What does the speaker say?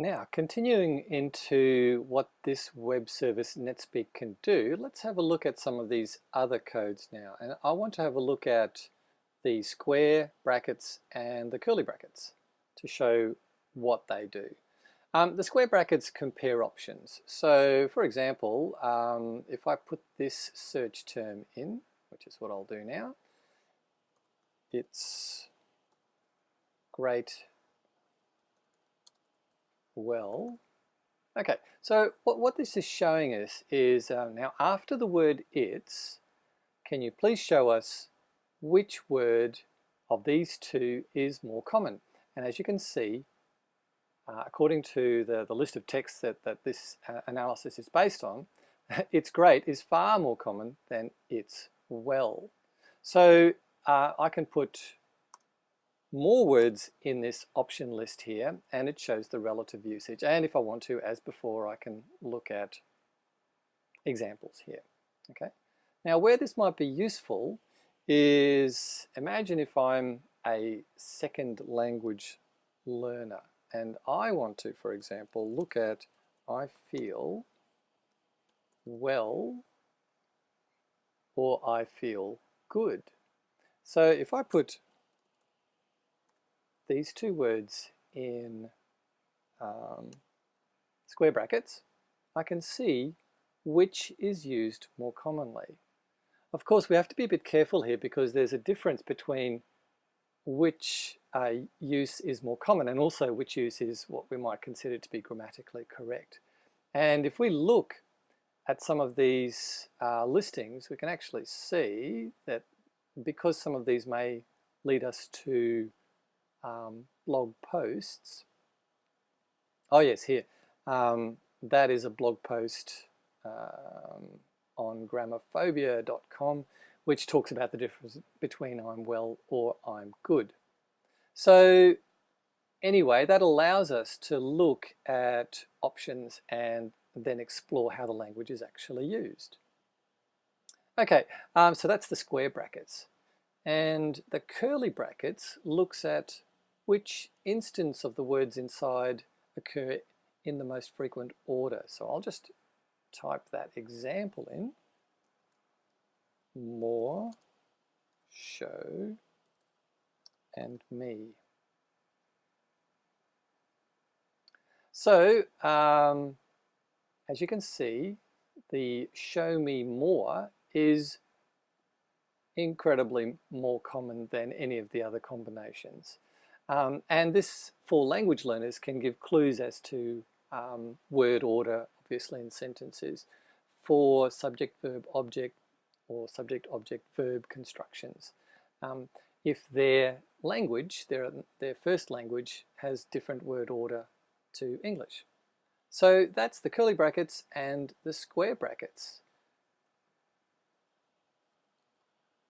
Now, continuing into what this web service netspeak can do, let's have a look at some of these other codes now. And I want to have a look at the square brackets and the curly brackets to show what they do. The square brackets compare options. So, for example, if I put this search term in, which is what I'll do now, it's great. Well, okay, so what this is showing us is now after the word it's, can you please show us which word of these two is more common? And as you can see, according to the list of texts that this analysis is based on, it's great is far more common than it's well. So I can put more words in this option list here and it shows the relative usage, and if I want to, as before, I can look at examples here. Okay, now where this might be useful is, imagine if I'm a second language learner and I want to, for example, look at I feel well or I feel good. So if I put these two words in square brackets, I can see which is used more commonly. Of course, we have to be a bit careful here because there's a difference between which use is more common and also which use is what we might consider to be grammatically correct. And if we look at some of these listings, we can actually see that because some of these may lead us to blog posts. Oh yes, here. That is a blog post on grammophobia.com, which talks about the difference between I'm well or I'm good. So anyway, that allows us to look at options and then explore how the language is actually used. Okay, so that's the square brackets. And the curly brackets looks at which instance of the words inside occur in the most frequent order. So I'll just type that example in. More, show, and me. So, as you can see, the show me more is incredibly more common than any of the other combinations. And this, for language learners, can give clues as to word order, obviously in sentences, for subject, verb, object, or subject, object, verb constructions. If their language, their first language, has different word order to English. So that's the curly brackets and the square brackets.